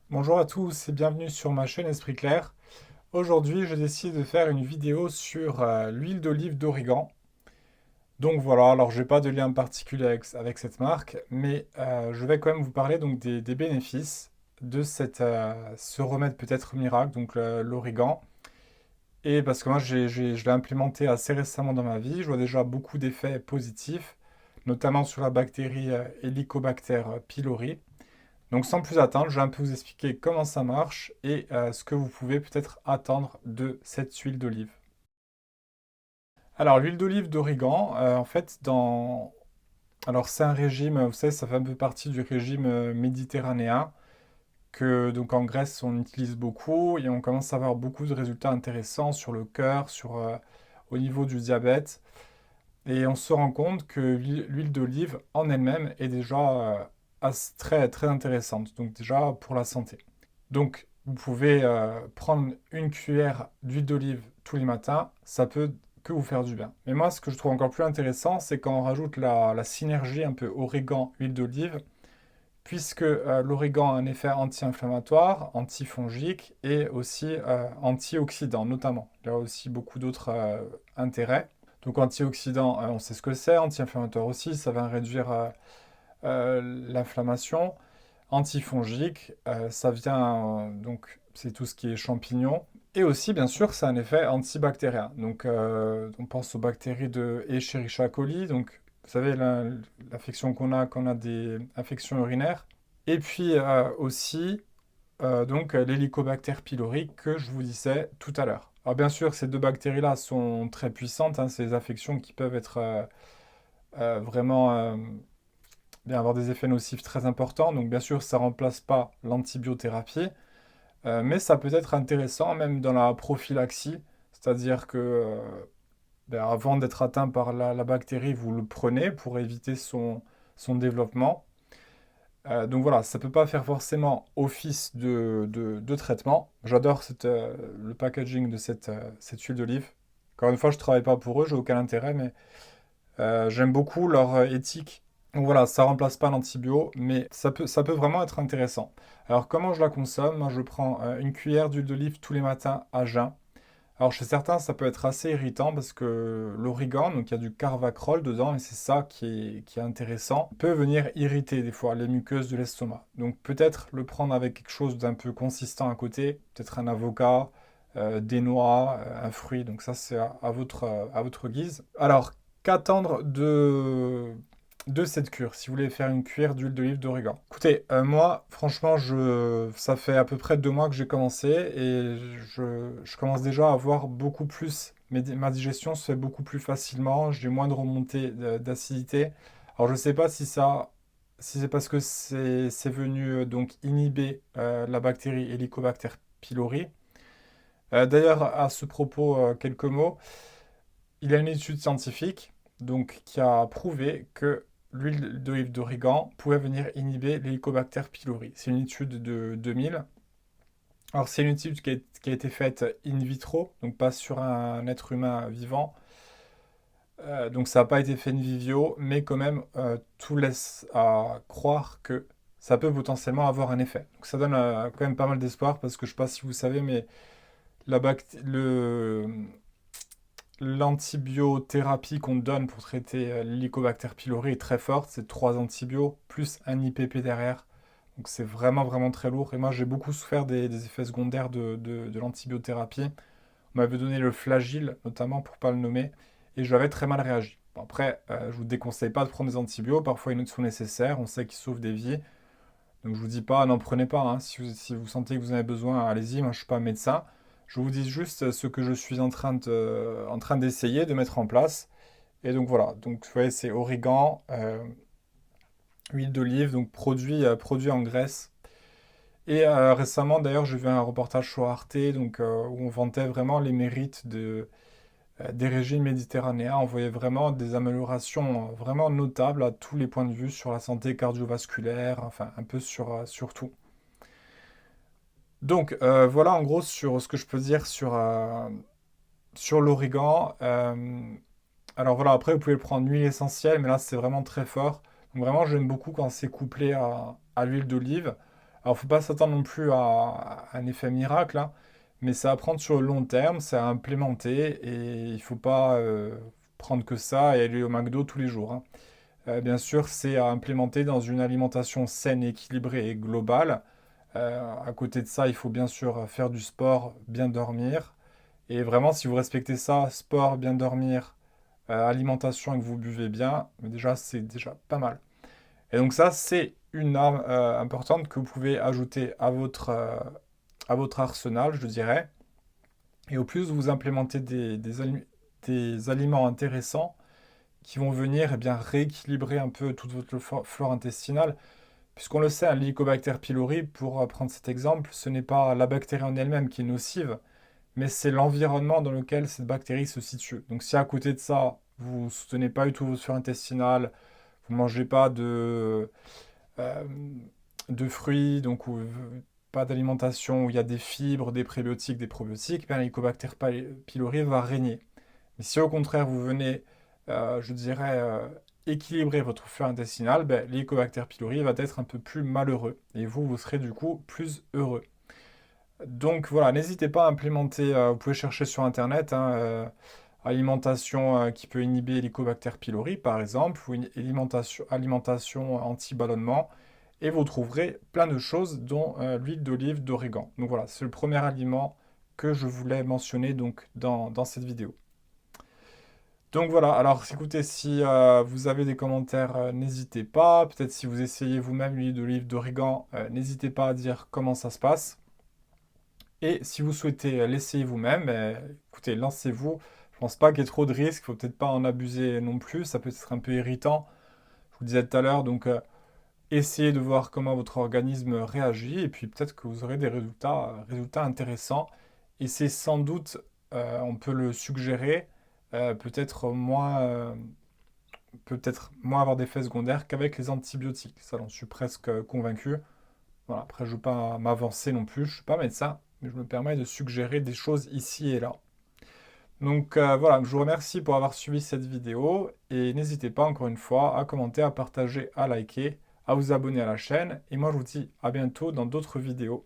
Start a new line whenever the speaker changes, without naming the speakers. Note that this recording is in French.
Bonjour à tous et bienvenue sur ma chaîne Esprit Clair. Aujourd'hui, je décide de faire une vidéo sur l'huile d'olive d'Origan. Donc voilà, alors je n'ai pas de lien particulier avec cette marque, mais je vais quand même vous parler donc des bénéfices de ce remède peut-être miracle, donc l'Origan. Et parce que moi, je l'ai implémenté assez récemment dans ma vie, je vois déjà beaucoup d'effets positifs, notamment sur la bactérie Helicobacter pylori. Donc sans plus attendre, je vais un peu vous expliquer comment ça marche et ce que vous pouvez peut-être attendre de cette huile d'olive. Alors l'huile d'olive d'Origan, en fait, alors c'est un régime, vous savez, ça fait un peu partie du régime méditerranéen que donc en Grèce on utilise beaucoup et on commence à avoir beaucoup de résultats intéressants sur le cœur, au niveau du diabète. Et on se rend compte que l'huile d'olive en elle-même est déjà très, très intéressante, donc déjà pour la santé. Donc, vous pouvez prendre une cuillère d'huile d'olive tous les matins, ça peut que vous faire du bien. Mais moi, ce que je trouve encore plus intéressant, c'est quand on rajoute la synergie un peu origan-huile d'olive, puisque l'origan a un effet anti-inflammatoire, antifongique et aussi antioxydant, notamment. Il y a aussi beaucoup d'autres intérêts. Donc, antioxydant, on sait ce que c'est, anti-inflammatoire aussi, ça va réduire l'inflammation. Antifongique, ça vient donc c'est tout ce qui est champignons. Et aussi, bien sûr, ça a un effet antibactérien. Donc, on pense aux bactéries de Escherichia coli. Donc, vous savez, l'affection qu'on a quand on a des infections urinaires. Et puis aussi, donc, l'Helicobacter pylori que je vous disais tout à l'heure. Alors, bien sûr, ces deux bactéries-là sont très puissantes. Hein, c'est des affections qui peuvent être vraiment bien avoir des effets nocifs très importants. Donc bien sûr, ça ne remplace pas l'antibiothérapie, mais ça peut être intéressant même dans la prophylaxie, c'est-à-dire que ben, avant d'être atteint par la bactérie, vous le prenez pour éviter son développement. Donc voilà, ça ne peut pas faire forcément office de traitement. J'adore le packaging de cette huile d'olive. Encore une fois, je ne travaille pas pour eux, j'ai aucun intérêt, mais j'aime beaucoup leur éthique. Donc voilà, ça remplace pas l'antibio, mais ça peut vraiment être intéressant. Alors comment je la consomme? Moi je prends une cuillère d'huile d'olive tous les matins à jeun. Alors chez certains ça peut être assez irritant parce que l'origan, donc il y a du carvacrol dedans et c'est ça qui est intéressant, peut venir irriter des fois les muqueuses de l'estomac. Donc peut-être le prendre avec quelque chose d'un peu consistant à côté, peut-être un avocat, des noix, un fruit, donc ça c'est à votre guise. Alors qu'attendre de cette cure, si vous voulez faire une cuillère d'huile d'olive d'origan. Écoutez, moi, franchement, ça fait à peu près 2 mois que j'ai commencé et je commence déjà à avoir beaucoup plus, ma digestion se fait beaucoup plus facilement, j'ai moins de remontée d'acidité. Alors, je ne sais pas si c'est parce que c'est venu donc inhiber la bactérie Helicobacter pylori. D'ailleurs, à ce propos, quelques mots. Il y a une étude scientifique donc, qui a prouvé que l'huile d'olive d'origan pouvait venir inhiber l'Helicobacter pylori. C'est une étude de 2000. Alors, c'est une étude qui a été faite in vitro, donc pas sur un être humain vivant. Donc, ça n'a pas été fait in vivio, mais quand même, tout laisse à croire que ça peut potentiellement avoir un effet. Donc, ça donne quand même pas mal d'espoir parce que je ne sais pas si vous savez, mais la bact- le, l'antibiothérapie qu'on donne pour traiter l'Helicobacter pylori est très forte. C'est 3 antibiotiques plus un IPP derrière. Donc c'est vraiment, vraiment très lourd. Et moi, j'ai beaucoup souffert des effets secondaires de l'antibiothérapie. On m'avait donné le flagyl, notamment pour ne pas le nommer, et j'avais très mal réagi. Bon, après, je vous déconseille pas de prendre des antibiotiques. Parfois, ils sont nécessaires. On sait qu'ils sauvent des vies. Donc je vous dis pas, n'en prenez pas, hein. Si vous sentez que vous en avez besoin, allez-y. Moi, je suis pas médecin. Je vous dis juste ce que je suis en train d'essayer de mettre en place. Et donc voilà. Donc vous voyez, c'est origan, huile d'olive, donc produit en Grèce. Et récemment, d'ailleurs, j'ai vu un reportage sur Arte, donc où on vantait vraiment les mérites des régimes méditerranéens. On voyait vraiment des améliorations vraiment notables à tous les points de vue sur la santé cardiovasculaire, enfin un peu sur tout. Donc voilà en gros sur ce que je peux dire sur l'origan. Alors voilà, après vous pouvez le prendre en huile essentielle, mais là c'est vraiment très fort. Donc vraiment j'aime beaucoup quand c'est couplé à l'huile d'olive. Alors, faut pas s'attendre non plus à un effet miracle, hein, mais c'est à prendre sur le long terme, c'est à implémenter et il faut pas prendre que ça et aller au McDo tous les jours, hein. Bien sûr, c'est à implémenter dans une alimentation saine, équilibrée et globale. À côté de ça, il faut bien sûr faire du sport, bien dormir. Et vraiment, si vous respectez ça, sport, bien dormir, alimentation et que vous buvez bien, déjà, c'est déjà pas mal. Et donc ça, c'est une arme importante que vous pouvez ajouter à votre arsenal, je dirais. Et au plus vous implémentez des aliments intéressants qui vont venir eh bien, rééquilibrer un peu toute votre flore intestinale. Puisqu'on le sait, un Helicobacter pylori, pour prendre cet exemple, ce n'est pas la bactérie en elle-même qui est nocive, mais c'est l'environnement dans lequel cette bactérie se situe. Donc si à côté de ça, vous ne soutenez pas du tout votre flore intestinale, vous ne mangez pas euh, de fruits, donc pas d'alimentation où il y a des fibres, des prébiotiques, des probiotiques, bien l'Helicobacter pylori va régner. Mais si au contraire vous venez, je dirais, équilibrer votre flore intestinale, ben, l'Helicobacter pylori va être un peu plus malheureux et vous, vous serez du coup plus heureux. Donc voilà, n'hésitez pas à implémenter, vous pouvez chercher sur Internet, hein, alimentation qui peut inhiber l'Helicobacter pylori par exemple, ou une alimentation anti-ballonnement, et vous trouverez plein de choses dont l'huile d'olive d'origan. Donc voilà, c'est le premier aliment que je voulais mentionner donc dans cette vidéo. Donc voilà, alors écoutez, si vous avez des commentaires, n'hésitez pas. Peut-être si vous essayez vous-même l'huile d'olive d'origan, n'hésitez pas à dire comment ça se passe. Et si vous souhaitez l'essayer vous-même, écoutez, lancez-vous. Je pense pas qu'il y ait trop de risques, il faut peut-être pas en abuser non plus, ça peut être un peu irritant. Je vous disais tout à l'heure, donc essayez de voir comment votre organisme réagit et puis peut-être que vous aurez des résultats intéressants. Et c'est sans doute, on peut le suggérer, peut-être moins avoir d'effets secondaires qu'avec les antibiotiques. Ça, j'en suis presque convaincu. Voilà, après, je ne veux pas m'avancer non plus, je ne suis pas médecin, mais je me permets de suggérer des choses ici et là. Donc voilà, je vous remercie pour avoir suivi cette vidéo et n'hésitez pas encore une fois à commenter, à partager, à liker, à vous abonner à la chaîne. Et moi je vous dis à bientôt dans d'autres vidéos.